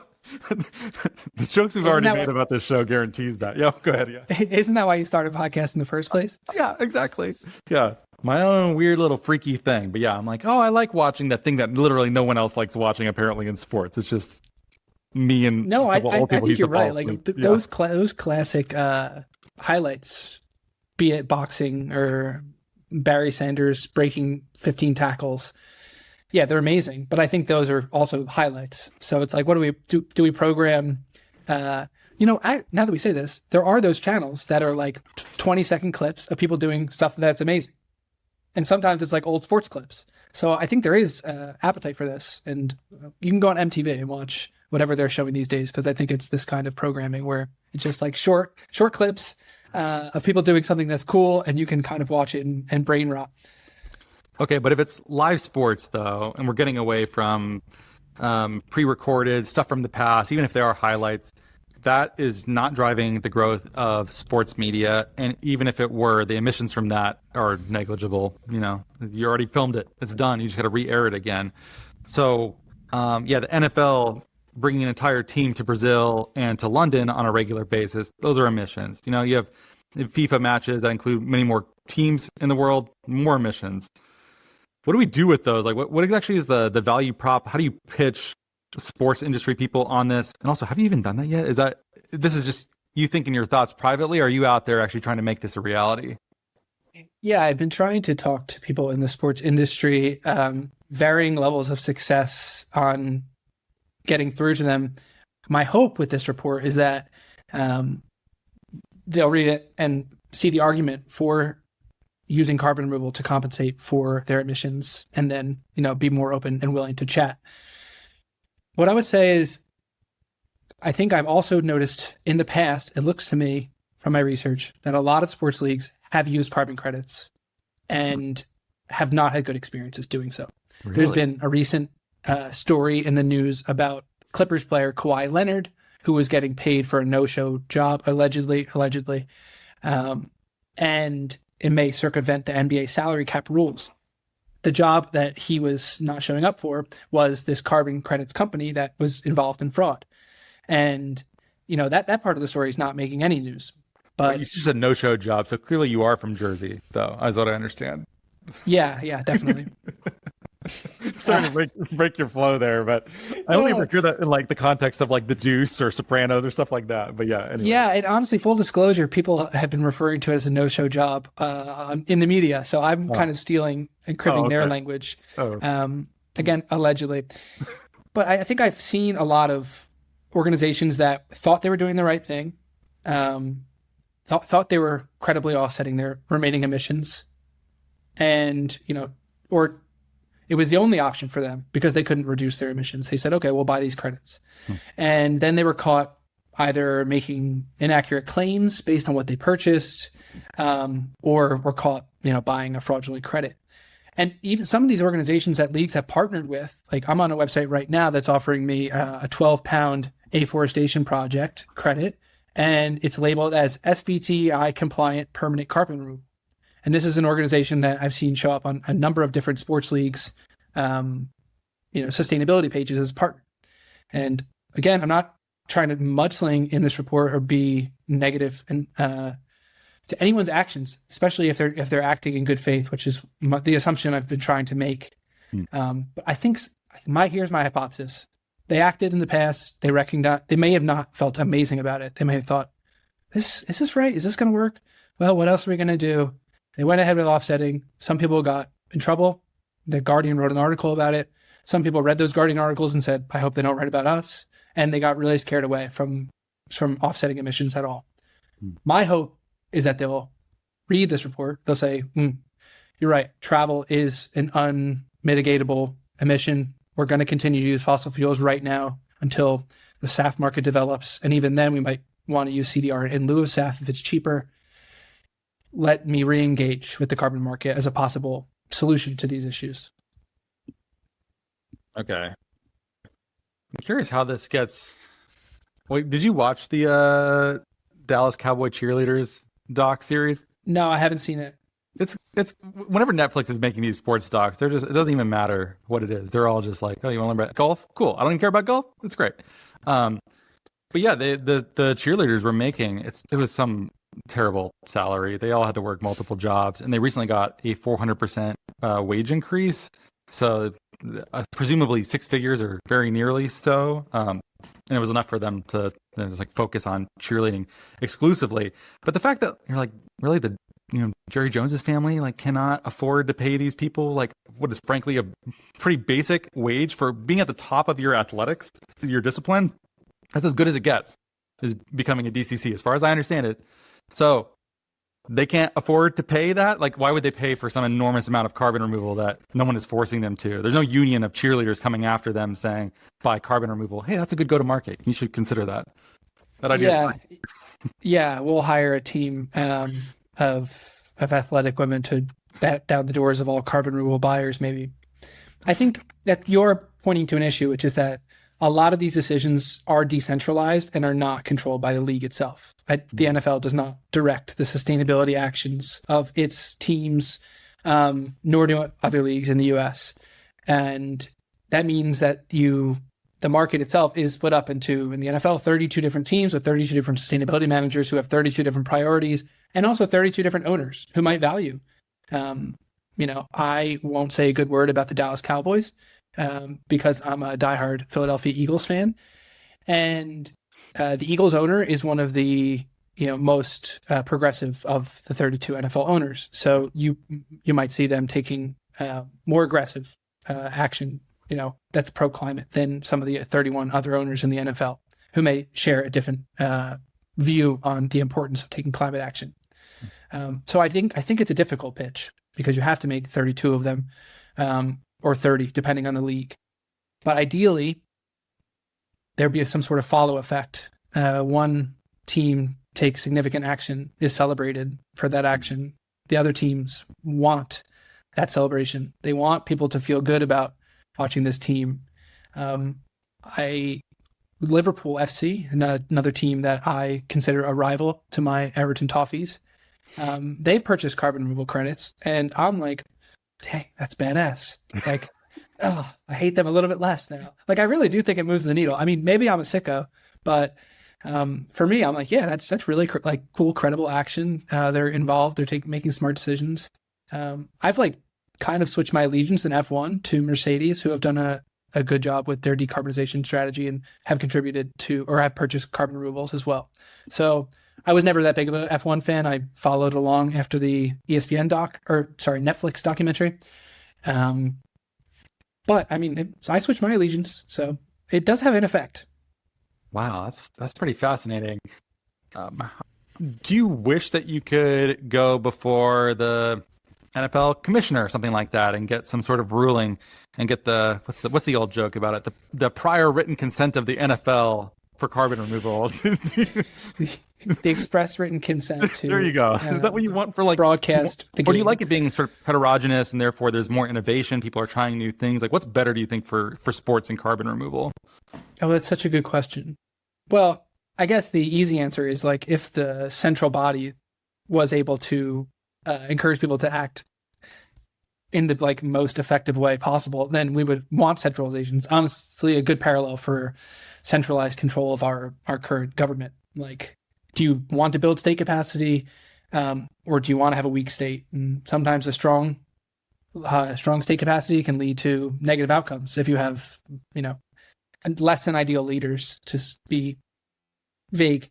The jokes we've already made about this show guarantees that. Yeah, go ahead. Yeah. Isn't that why you started a podcast in the first place? Yeah, exactly. Yeah. My own weird little freaky thing. But yeah, I'm like, I like watching that thing that literally no one else likes watching apparently in sports. It's just me and I think you're right. Like those classic highlights, be it boxing or Barry Sanders breaking 15 tackles. Yeah, they're amazing, but I think those are also highlights. So it's like, what do we do? Do we program? Now that we say this, there are those channels that are like 20-second clips of people doing stuff that's amazing, and sometimes it's like old sports clips. So I think there is appetite for this, and you can go on MTV and watch whatever they're showing these days, because I think it's this kind of programming where it's just like short clips of people doing something that's cool, and you can kind of watch it and brain rot. Okay, but if it's live sports, though, and we're getting away from pre-recorded stuff from the past, even if there are highlights, that is not driving the growth of sports media. And even if it were, the emissions from that are negligible. You already filmed it. It's done. You just got to re-air it again. So, the NFL bringing an entire team to Brazil and to London on a regular basis, those are emissions. You have FIFA matches that include many more teams in the world, more emissions. What do we do with those? Like, what actually is the value prop? How do you pitch sports industry people on this? And also, have you even done that yet? This is just you thinking your thoughts privately? Or are you out there actually trying to make this a reality? Yeah, I've been trying to talk to people in the sports industry, varying levels of success on getting through to them. My hope with this report is that they'll read it and see the argument for using carbon removal to compensate for their emissions, and then, be more open and willing to chat. What I would say is, I think I've also noticed in the past, it looks to me from my research, that a lot of sports leagues have used carbon credits and have not had good experiences doing so. Really? There's been a recent story in the news about Clippers player Kawhi Leonard, who was getting paid for a no-show job, allegedly, and it may circumvent the NBA salary cap rules. The job that he was not showing up for was this carbon credits company that was involved in fraud. And, that part of the story is not making any news. But it's just a no-show job. So clearly you are from Jersey, though, is what I understand. Yeah, definitely. Starting to break your flow there, but I only ever hear that in like the context of like The Deuce or Sopranos or stuff like that. But yeah, anyway. Yeah, and honestly, full disclosure, people have been referring to it as a no-show job in the media, so I'm kind of stealing and cribbing their language. Again, allegedly. But I think I've seen a lot of organizations that thought they were doing the right thing, thought they were credibly offsetting their remaining emissions, and or it was the only option for them because they couldn't reduce their emissions. They said, okay, we'll buy these credits. And then they were caught either making inaccurate claims based on what they purchased, or were caught, buying a fraudulent credit. And even some of these organizations that leagues have partnered with, like I'm on a website right now that's offering me a 12-pound afforestation project credit, and it's labeled as SBTI compliant permanent carbon removal. And this is an organization that I've seen show up on a number of different sports leagues, sustainability pages as a partner. And again, I'm not trying to mudsling in this report or be negative and to anyone's actions, especially if they're acting in good faith, which is the assumption I've been trying to make. But I think here's my hypothesis: they acted in the past. They recognized they may have not felt amazing about it. They may have thought, is this right? Is this going to work? Well, what else are we going to do? They went ahead with offsetting. Some people got in trouble. The Guardian wrote an article about it. Some people read those Guardian articles and said, I hope they don't write about us. And they got really scared away from offsetting emissions at all. My hope is that they'll read this report. They'll say, you're right. Travel is an unmitigatable emission. We're going to continue to use fossil fuels right now until the SAF market develops. And even then we might want to use CDR in lieu of SAF if it's cheaper. Let me re-engage with the carbon market as a possible solution to these issues. Okay. I'm curious how this gets. Wait, did you watch the Dallas Cowboy cheerleaders doc series? No, I haven't seen it. It's whenever Netflix is making these sports docs, it doesn't even matter what it is. They're all just like, oh, you want to learn about golf? Cool. I don't even care about golf. It's great. But yeah, the cheerleaders were making it was some terrible salary. They all had to work multiple jobs, and they recently got a 400% wage increase. So presumably 6 figures, or very nearly so. And it was enough for them to just like focus on cheerleading exclusively. But the fact that you're like, really, Jerry Jones's family like cannot afford to pay these people like what is frankly a pretty basic wage for being at the top of your athletics, your discipline. That's as good as it gets, is becoming a DCC, as far as I understand it. So they can't afford to pay that. Like, why would they pay for some enormous amount of carbon removal that no one is forcing them to? There's no union of cheerleaders coming after them saying, buy carbon removal. Hey, that's a good go-to-market. You should consider that. That idea is fine. Yeah, we'll hire a team of athletic women to bat down the doors of all carbon removal buyers, maybe. I think that you're pointing to an issue, which is that a lot of these decisions are decentralized and are not controlled by the league itself. The NFL does not direct the sustainability actions of its teams, nor do other leagues in the U.S. And that means that the market itself is split up into, in the NFL, 32 different teams with 32 different sustainability managers who have 32 different priorities, and also 32 different owners who might value. I won't say a good word about the Dallas Cowboys, because I'm a diehard Philadelphia Eagles fan, and the Eagles owner is one of the most progressive of the 32 NFL owners. So you might see them taking more aggressive action, that's pro climate than some of the 31 other owners in the NFL who may share a different view on the importance of taking climate action. So I think it's a difficult pitch because you have to make 32 of them. Or 30, depending on the league. But ideally, there'd be some sort of follow effect. One team takes significant action, is celebrated for that action. The other teams want that celebration. They want people to feel good about watching this team. Liverpool FC, another team that I consider a rival to my Everton Toffees, they've purchased carbon removal credits, and I'm like, dang, that's badass. Like, I hate them a little bit less now. Like, I really do think it moves the needle. I mean, maybe I'm a sicko, but for me, I'm like, yeah, that's really cool, credible action. They're involved. They're making smart decisions. I've kind of switched my allegiance in F1 to Mercedes, who have done a good job with their decarbonization strategy and have contributed to, or have purchased carbon removals as well. So I was never that big of an F1 fan. I followed along after the Netflix documentary. But I mean, I switched my allegiance, so it does have an effect. Wow, that's pretty fascinating. do you wish that you could go before the NFL commissioner or something like that and get some sort of ruling and get what's the old joke about it? The prior written consent of the NFL for carbon removal. The express written consent to. There you go. Is that what you want for like broadcast? Or do you like it being sort of heterogeneous and therefore there's more innovation? People are trying new things. Like, what's better, do you think, for sports and carbon removal? Oh, that's such a good question. Well, I guess the easy answer is like if the central body was able to encourage people to act in the like most effective way possible, then we would want centralization. It's honestly a good parallel for centralized control of our current government. Like, do you want to build state capacity, or do you want to have a weak state? And sometimes a strong state capacity can lead to negative outcomes if you have, less than ideal leaders, to be vague.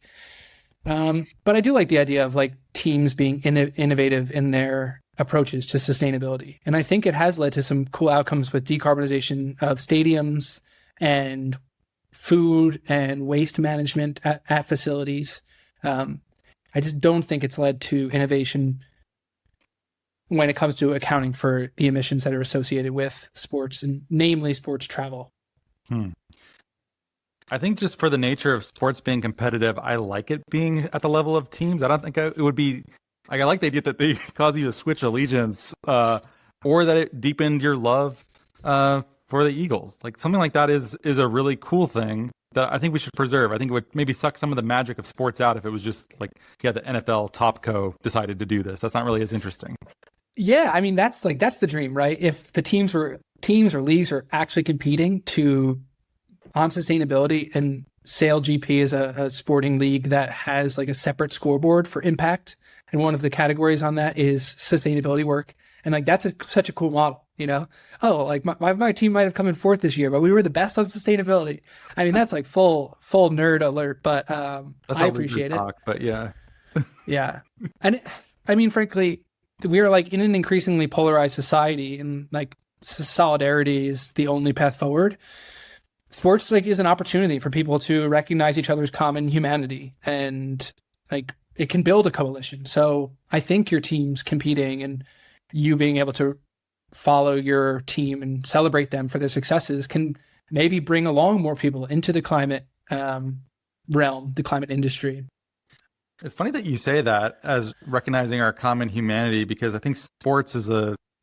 But I do like the idea of like teams being innovative in their approaches to sustainability. And I think it has led to some cool outcomes with decarbonization of stadiums and food and waste management at facilities. I just don't think it's led to innovation when it comes to accounting for the emissions that are associated with sports, and namely sports travel. I think just for the nature of sports being competitive, I like it being at the level of teams. I don't think it would be like, I like the idea that they cause you to switch allegiance, or that it deepened your love for the Eagles. Like something like that is a really cool thing that I think we should preserve. I think it would maybe suck some of the magic of sports out if it was just like, the NFL top co decided to do this. That's not really as interesting. Yeah, I mean that's the dream, right? If the teams or leagues are actually competing on sustainability, and Sail GP is a sporting league that has like a separate scoreboard for impact, and one of the categories on that is sustainability work, and like that's such a cool model. Oh, like my team might have come in fourth this year, but we were the best on sustainability. I mean, that's like full nerd alert, but I appreciate it. But yeah. Yeah. And I mean, frankly, we are like in an increasingly polarized society, and like solidarity is the only path forward. Sports like is an opportunity for people to recognize each other's common humanity, and like it can build a coalition. So I think your team's competing and you being able to follow your team and celebrate them for their successes can maybe bring along more people into the climate realm, the climate industry. It's funny that you say that as recognizing our common humanity, because I think sports is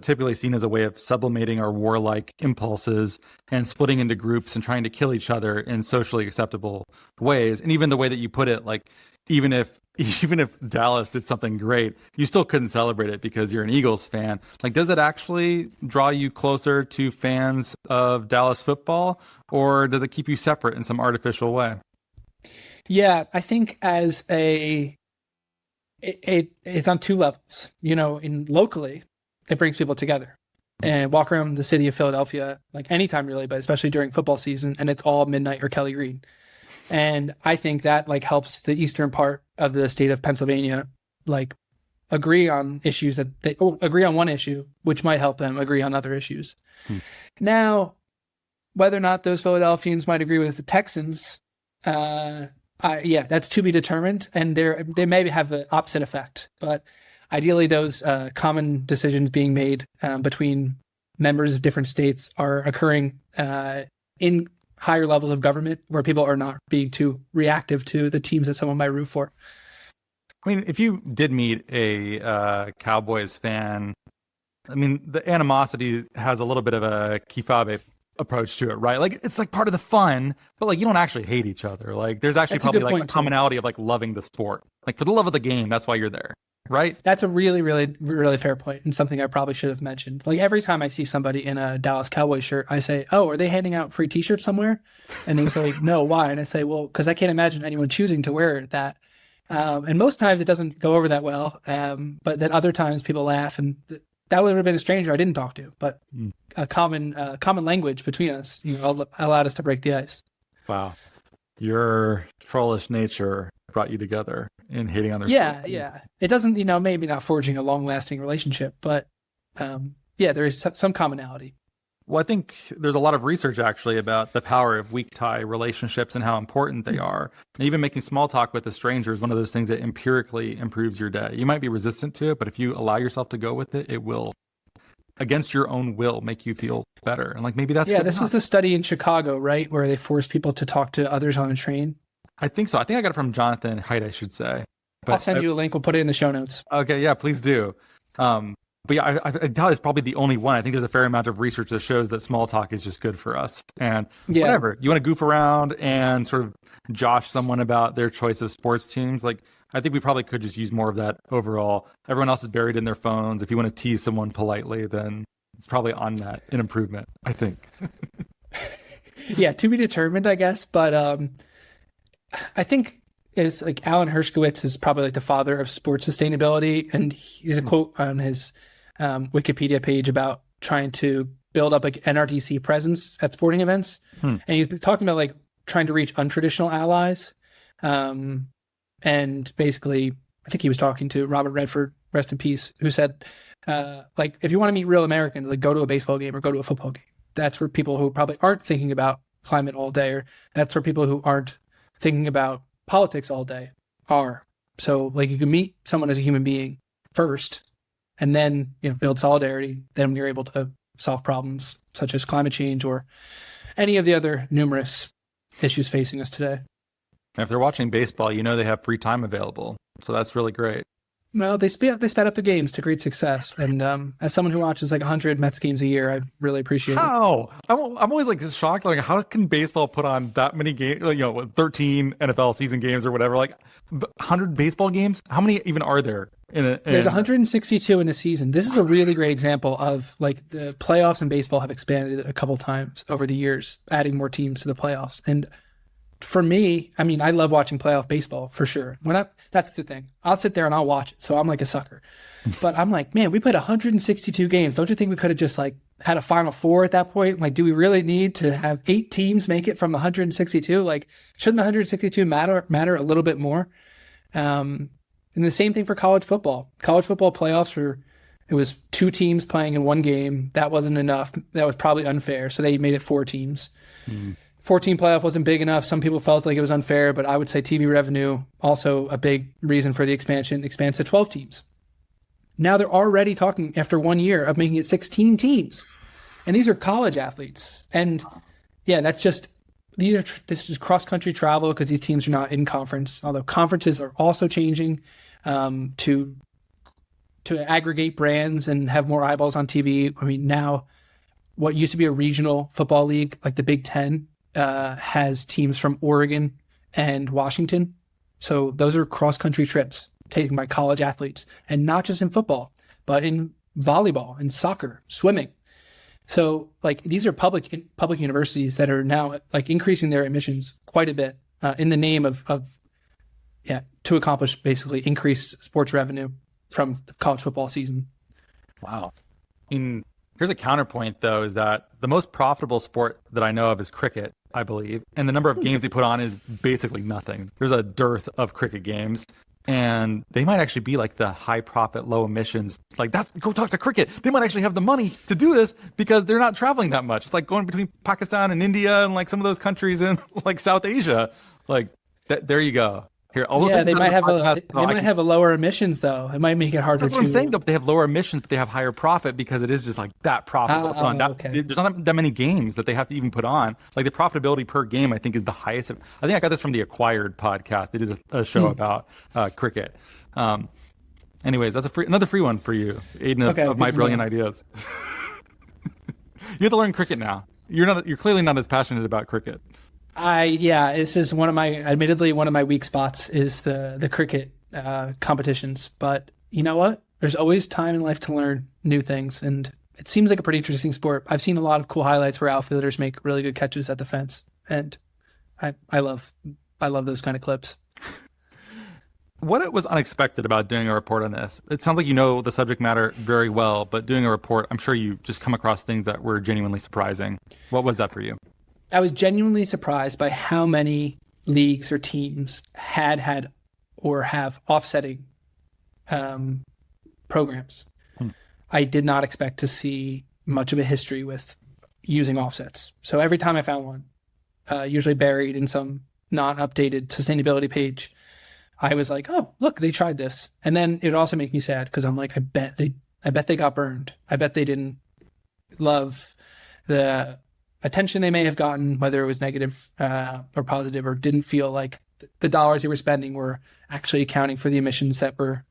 typically seen as a way of sublimating our warlike impulses and splitting into groups and trying to kill each other in socially acceptable ways. And even the way that you put it, like even if Dallas did something great, you still couldn't celebrate it because you're an Eagles fan. Like, does it actually draw you closer to fans of Dallas football, or does it keep you separate in some artificial way? Yeah, I think it's on two levels. Locally, it brings people together. And walk around the city of Philadelphia, like anytime really, but especially during football season, and it's all midnight or Kelly Green. And I think that like helps the eastern part of the state of Pennsylvania like agree on issues that they agree on one issue, which might help them agree on other issues. Now, whether or not those Philadelphians might agree with the Texans, that's to be determined, and they may have an opposite effect. But ideally, those common decisions being made between members of different states are occurring in higher levels of government, where people are not being too reactive to the teams that someone might root for. I mean, if you did meet a Cowboys fan, I mean, the animosity has a little bit of a kifabe approach to it, right? Like, it's like part of the fun, but like you don't actually hate each other. Like, there's actually probably like a commonality of like loving the sport. Like, for the love of the game, that's why you're there. Right. That's a really, really, really fair point, and something I probably should have mentioned. Like every time I see somebody in a Dallas Cowboys shirt, I say, "Oh, are they handing out free T-shirts somewhere?" And they say, "No, why?" And I say, "Well, because I can't imagine anyone choosing to wear that." And most times it doesn't go over that well. But then other times people laugh, and that would have been a stranger I didn't talk to, but a common language between us, allowed us to break the ice. Wow, your trollish nature brought you together in hating on their sport. Yeah. It doesn't, maybe not forging a long-lasting relationship, but there is some commonality. Well, I think there's a lot of research actually about the power of weak tie relationships and how important they are. And even making small talk with a stranger is one of those things that empirically improves your day. You might be resistant to it, but if you allow yourself to go with it, it will, against your own will, make you feel better. And like maybe that's this was the study in Chicago, right, where they forced people to talk to others on a train. I think so. I think I got it from Jonathan Haidt, I should say. But I'll send you a link. We'll put it in the show notes. Okay, yeah, please do. But yeah, I doubt it's probably the only one. I think there's a fair amount of research that shows that small talk is just good for us. And whatever, you want to goof around and sort of josh someone about their choice of sports teams. Like, I think we probably could just use more of that overall. Everyone else is buried in their phones. If you want to tease someone politely, then it's probably on that an improvement, I think. Yeah, to be determined, I guess. But I think is like Alan Hershkowitz is probably like the father of sports sustainability. And he's a quote on his Wikipedia page about trying to build up like NRDC presence at sporting events. And he's talking about like trying to reach untraditional allies. And basically, I think he was talking to Robert Redford, rest in peace, who said, like, if you want to meet real Americans, like go to a baseball game or go to a football game. That's where people who probably aren't thinking about climate all day, or that's where people who aren't thinking about politics all day are. So like you can meet someone as a human being first, and then, you know, build solidarity. Then you're able to solve problems such as climate change or any of the other numerous issues facing us today. And if they're watching baseball, you know they have free time available. So that's really great. Well, they sped up the games to great success. And as someone who watches like 100 Mets games a year, I really appreciate it. How? I'm always like shocked. Like, how can baseball put on that many games? You know, 13 NFL season games or whatever. Like 100 baseball games? How many even are there? There's 162 in the season. This is a really great example of like the playoffs in baseball have expanded a couple times over the years, adding more teams to the playoffs. And for me, I mean, I love watching playoff baseball for sure. That's the thing. I'll sit there and I'll watch it. So I'm like a sucker. But I'm like, man, we played 162 games. Don't you think we could have just like had a Final Four at that point? Like, do we really need to have 8 teams make it from the 162? Like, shouldn't the 162 matter a little bit more? And the same thing for college football. College football playoffs it was 2 teams playing in one game. That wasn't enough. That was probably unfair. So they made it 4 teams. 14 playoff wasn't big enough. Some people felt like it was unfair, but I would say TV revenue, also a big reason for the expansion, expands to 12 teams. Now they're already talking after 1 year of making it 16 teams. And these are college athletes. And yeah, this is cross-country travel because these teams are not in conference, although conferences are also changing to aggregate brands and have more eyeballs on TV. I mean, now what used to be a regional football league, like the Big Ten, has teams from Oregon and Washington. So those are cross-country trips taken by college athletes, and not just in football, but in volleyball and soccer, swimming. So like these are public universities that are now like increasing their admissions quite a bit in the name of to accomplish basically increased sports revenue from the college football season. Wow. Here's a counterpoint, though, is that the most profitable sport that I know of is cricket, I believe. And the number of games they put on is basically nothing. There's a dearth of cricket games. And they might actually be like the high profit, low emissions. Like, go talk to cricket. They might actually have the money to do this because they're not traveling that much. It's like going between Pakistan and India and like some of those countries in like South Asia. Like, there you go. They might have a lower emissions though. It might make it harder. That's what I'm saying though. They have lower emissions, but they have higher profit because it is just like that profitable. Okay. There's not that many games that they have to even put on. Like the profitability per game, I think is the highest. I think I got this from the Acquired podcast. They did a show about cricket. Anyways, that's another free one for you, Aidan, of my brilliant ideas. You have to learn cricket now. You're clearly not as passionate about cricket. This is admittedly one of my weak spots is the cricket competitions. But you know what? There's always time in life to learn new things, and it seems like a pretty interesting sport. I've seen a lot of cool highlights where outfielders make really good catches at the fence, and I love those kind of clips. What was unexpected about doing a report on this? It sounds like you know the subject matter very well, but doing a report, I'm sure you just come across things that were genuinely surprising. What was that for you? I was genuinely surprised by how many leagues or teams had or have offsetting programs. I did not expect to see much of a history with, using offsets. So every time I found one, usually buried in some non-updated sustainability page, I was like, oh, look, they tried this. And then it would also make me sad because I'm like, I bet they got burned. I bet they didn't love the attention they may have gotten, whether it was negative or positive, or didn't feel like the dollars they were spending were actually accounting for the emissions that were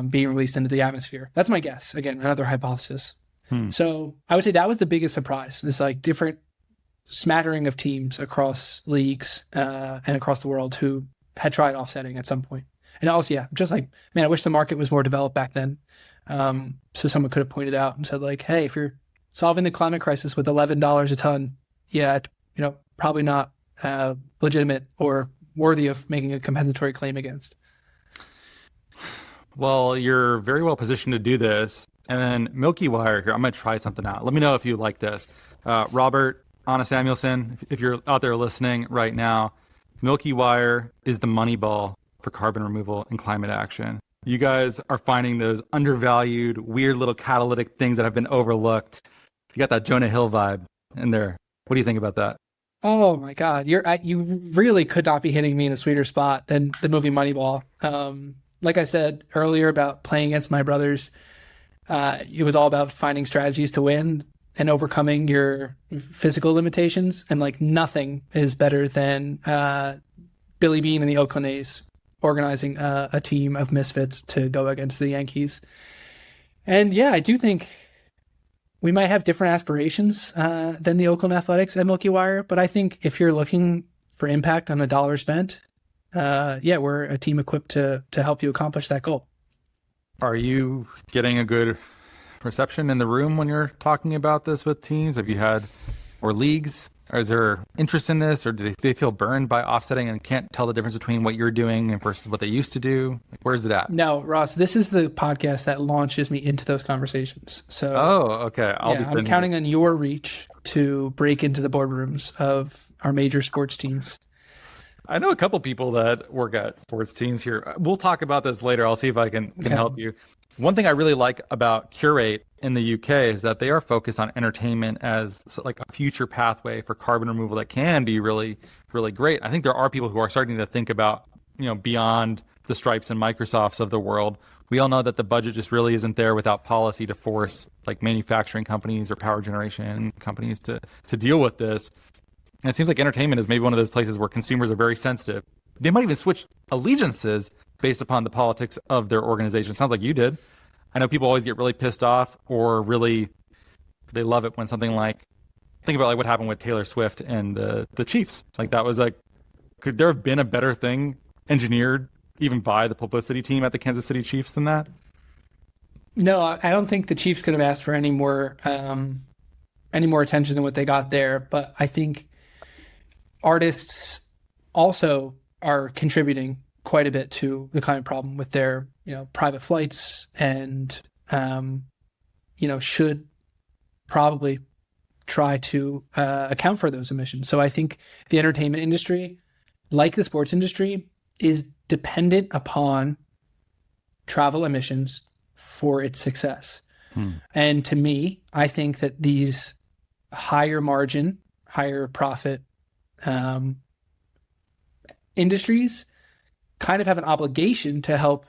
being released into the atmosphere. That's my guess. Again, another hypothesis. So I would say that was the biggest surprise. This like different smattering of teams across leagues and across the world who had tried offsetting at some point. And also, yeah, just like, man, I wish the market was more developed back then. So someone could have pointed out and said like, hey, if you're solving the climate crisis with $11 a ton, yeah, probably not legitimate or worthy of making a compensatory claim against. Well, you're very well positioned to do this. And then Milkywire here, I'm going to try something out. Let me know if you like this. Robert, Anna Samuelson, if you're out there listening right now, Milkywire is the money ball for carbon removal and climate action. You guys are finding those undervalued, weird little catalytic things that have been overlooked. You got that Jonah Hill vibe in there. What do you think about that? Oh my God, you really could not be hitting me in a sweeter spot than the movie Moneyball. Like I said earlier about playing against my brothers, it was all about finding strategies to win and overcoming your physical limitations. And like nothing is better than Billy Beane and the Oakland A's organizing a team of misfits to go against the Yankees. And yeah, I do think we might have different aspirations than the Oakland Athletics at Milkywire, but I think if you're looking for impact on a dollar spent, yeah, we're a team equipped to help you accomplish that goal. Are you getting a good reception in the room when you're talking about this with teams? Have you had, or leagues? Is there interest in this, or do they feel burned by offsetting and can't tell the difference between what you're doing versus what they used to do? Like, where's it at? No, Ross, this is the podcast that launches me into those conversations. So, okay. I'm counting on your reach to break into the boardrooms of our major sports teams. I know a couple people that work at sports teams here. We'll talk about this later. I'll see if I can help you. One thing I really like about Curate in the UK is that they are focused on entertainment as like a future pathway for carbon removal that can be really, really great. I think there are people who are starting to think about, beyond the Stripes and Microsofts of the world. We all know that the budget just really isn't there without policy to force like manufacturing companies or power generation companies to deal with this. And it seems like entertainment is maybe one of those places where consumers are very sensitive. They might even switch allegiances based upon the politics of their organization. Sounds like you did. I know people always get really pissed off, or really they love it when something like, think about like what happened with Taylor Swift and the Chiefs. Like that was like, could there have been a better thing engineered even by the publicity team at the Kansas City Chiefs than that? No, I don't think the Chiefs could have asked for any more attention than what they got there. But I think artists also are contributing quite a bit to the climate problem with their, private flights and, should probably try to account for those emissions. So I think the entertainment industry, like the sports industry, is dependent upon travel emissions for its success. And to me, I think that these higher margin, higher profit industries kind of have an obligation to help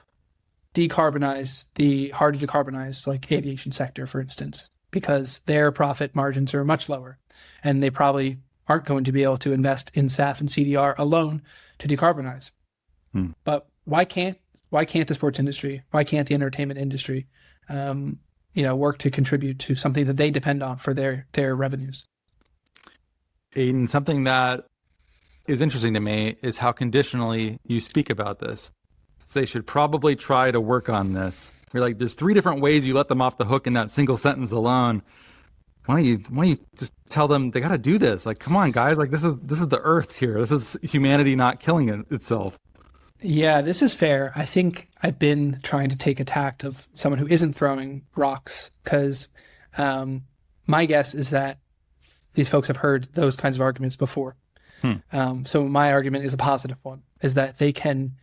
decarbonize the hard to decarbonize, like aviation sector, for instance, because their profit margins are much lower and they probably aren't going to be able to invest in SAF and CDR alone to decarbonize. But why can't the sports industry, why can't the entertainment industry, work to contribute to something that they depend on for their revenues? Aidan, something that is interesting to me is how conditionally you speak about this. So they should probably try to work on this. You're like, there's 3 different ways you let them off the hook in that single sentence alone. Why don't you just tell them they got to do this? Like, come on, guys. Like, this is the Earth here. This is humanity not killing itself. Yeah, this is fair. I think I've been trying to take a tact of someone who isn't throwing rocks because my guess is that these folks have heard those kinds of arguments before. So my argument is a positive one, is that they can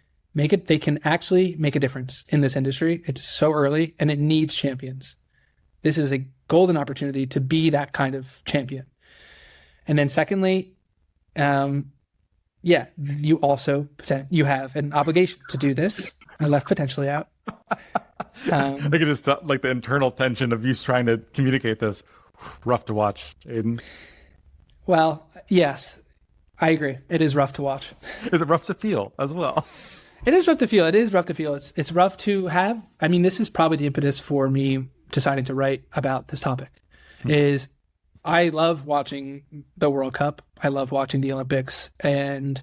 actually make a difference in this industry. It's so early and it needs champions. This is a golden opportunity to be that kind of champion. And then secondly, you also you have an obligation to do this. I left potentially out. I could just like the internal tension of you trying to communicate this. Rough to watch, Aidan. Well, yes, I agree. It is rough to watch. Is it rough to feel as well? It is rough to feel. It is rough to feel. It's rough to have. I mean, this is probably the impetus for me deciding to write about this topic. Is I love watching the World Cup. I love watching the Olympics. And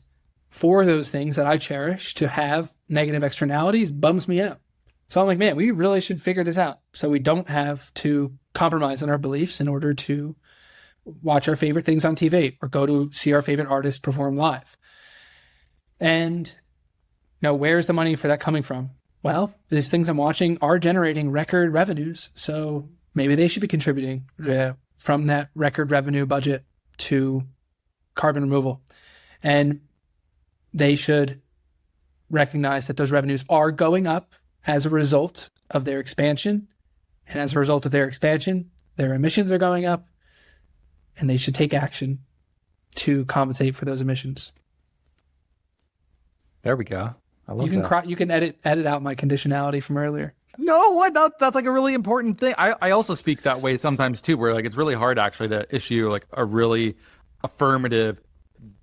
for those things that I cherish, to have negative externalities bums me out. So I'm like, man, we really should figure this out so we don't have to compromise on our beliefs in order to watch our favorite things on TV or go to see our favorite artists perform live. And where's the money for that coming from? Well, these things I'm watching are generating record revenues. So maybe they should be contributing from that record revenue budget to carbon removal. And they should recognize that those revenues are going up as a result of their expansion. And as a result of their expansion, their emissions are going up. And they should take action to compensate for those emissions. There we go. I love that. You can edit out my conditionality from earlier. No, why not? That's like a really important thing. I also speak that way sometimes too, where like it's really hard actually to issue like a really affirmative,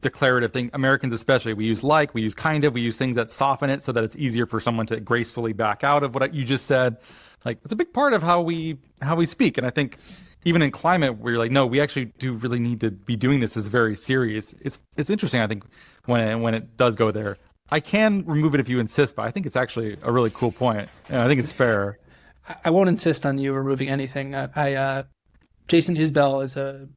declarative thing. Americans especially, we use we use kind of, we use things that soften it so that it's easier for someone to gracefully back out of what you just said. Like it's a big part of how we speak. And I think even in climate, where you're like, no, we actually do really need to be doing this as very serious. It's interesting, I think, when it does go there. I can remove it if you insist, but I think it's actually a really cool point. And I think it's fair. I won't insist on you removing anything. Jason Isbell is a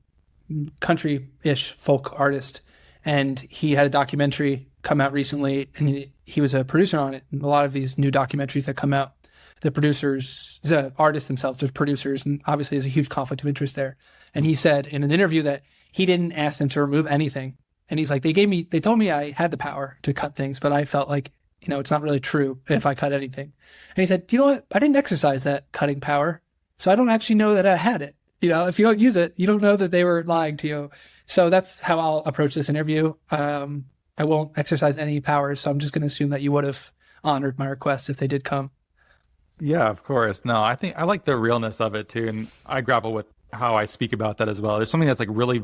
country-ish folk artist, and he had a documentary come out recently, and he was a producer on it. And a lot of these new documentaries that come out, the artists themselves, the producers, and obviously there's a huge conflict of interest there. And he said in an interview that he didn't ask them to remove anything. And he's like, they told me I had the power to cut things, but I felt like, it's not really true if I cut anything. And he said, you know what? I didn't exercise that cutting power, so I don't actually know that I had it. If you don't use it, you don't know that they were lying to you. So that's how I'll approach this interview. I won't exercise any powers, so I'm just going to assume that you would have honored my request if they did come. Yeah, of course. No, I think I like the realness of it too, and I grapple with how I speak about that as well. There's something that's like really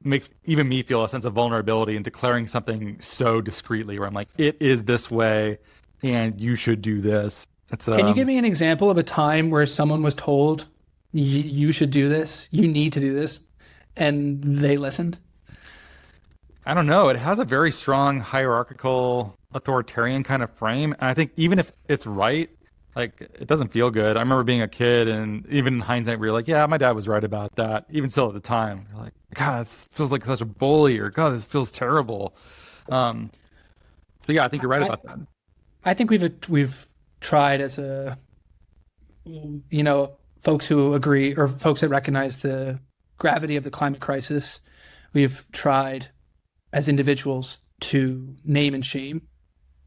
makes even me feel a sense of vulnerability in declaring something so discreetly, where I'm like, it is this way and you should do this. Can you give me an example of a time where someone was told you should do this, you need to do this, and they listened? I don't know. It has a very strong hierarchical authoritarian kind of frame. And I think even if it's right, like it doesn't feel good. I remember being a kid, and even in hindsight, we were like, yeah, my dad was right about that. Even still at the time, you're like, God, this feels like such a bully, or God, this feels terrible. So yeah, I think you're right about that. I think we've tried as folks who agree, or folks that recognize the gravity of the climate crisis. We've tried as individuals to name and shame,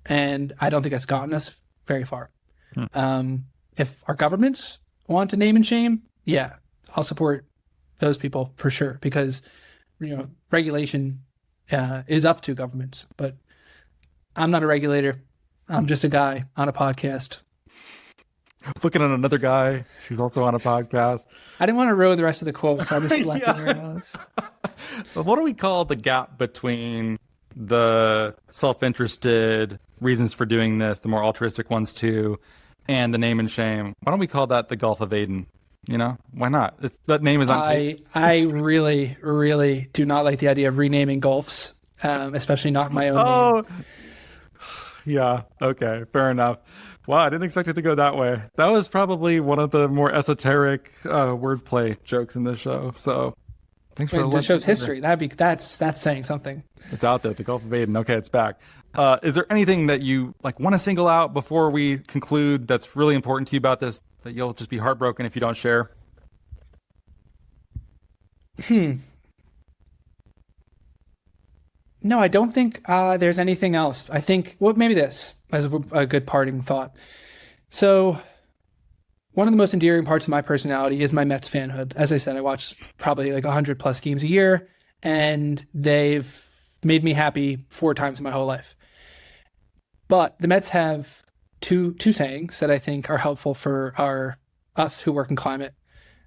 and I don't think that's gotten us very far. If our governments want to name and shame, yeah, I'll support those people for sure, because regulation is up to governments. But I'm not a regulator. I'm just a guy on a podcast. Looking at another guy, she's also on a podcast. I didn't want to ruin the rest of the quote, so I just left it where it was. But what do we call the gap between the self-interested reasons for doing this, the more altruistic ones too, and the name and shame? Why don't we call that the Gulf of Aidan? Why not? That name is on tape. I really, really do not like the idea of renaming gulfs, especially not my own name. Yeah, okay, fair enough. Wow, I didn't expect it to go that way. That was probably one of the more esoteric wordplay jokes in this show. So thanks for the show's history. That's saying something. It's out there, the Gulf of Aidan. Okay, it's back. Is there anything that you want to single out before we conclude that's really important to you about this, that you'll just be heartbroken if you don't share? No, I don't think there's anything else. I think, maybe this as a good parting thought. So one of the most endearing parts of my personality is my Mets fanhood. As I said, I watch probably like 100 plus games a year, and they've made me happy 4 times in my whole life. But the Mets have two sayings that I think are helpful for us who work in climate.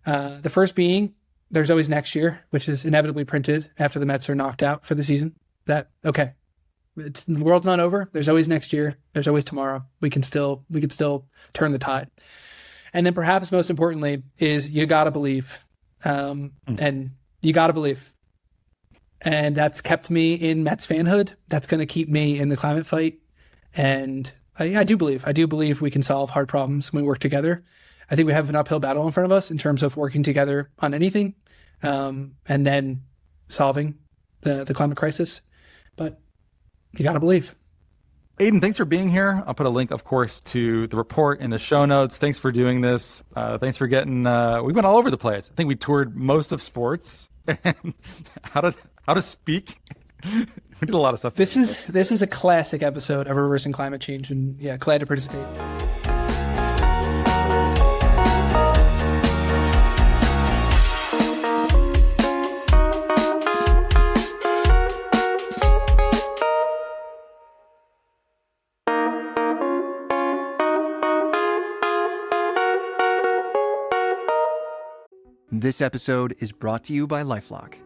The first being, there's always next year, which is inevitably printed after the Mets are knocked out for the season. The world's not over. There's always next year. There's always tomorrow. We can still turn the tide. And then perhaps most importantly is you got to believe. And you got to believe. And that's kept me in Mets fanhood. That's going to keep me in the climate fight. And I do believe we can solve hard problems when we work together. I think we have an uphill battle in front of us in terms of working together on anything, and then solving the climate crisis. But you got to believe. Aidan, thanks for being here. I'll put a link, of course, to the report in the show notes. Thanks for doing this. Thanks for getting, we went all over the place. I think we toured most of sports and how to speak. We did a lot of stuff. This is a classic episode of Reversing Climate Change, and yeah, glad to participate. This episode is brought to you by LifeLock.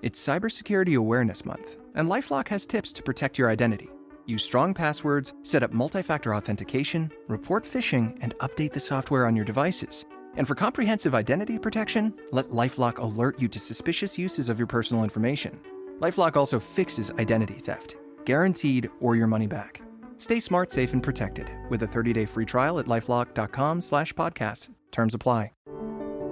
It's Cybersecurity Awareness Month, and LifeLock has tips to protect your identity. Use strong passwords, set up multi-factor authentication, report phishing, and update the software on your devices. And for comprehensive identity protection, let LifeLock alert you to suspicious uses of your personal information. LifeLock also fixes identity theft, guaranteed or your money back. Stay smart, safe, and protected with a 30-day free trial at LifeLock.com/podcast. Terms apply.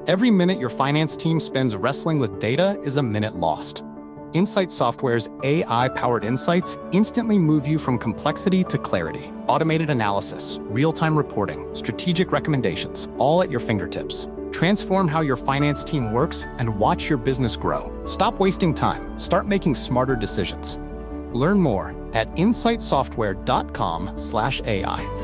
Every minute your finance team spends wrestling with data is a minute lost. Insight Software's AI-powered insights instantly move you from complexity to clarity. Automated analysis, real-time reporting, strategic recommendations, all at your fingertips. Transform how your finance team works and watch your business grow. Stop wasting time. Start making smarter decisions. Learn more at insightsoftware.com/AI.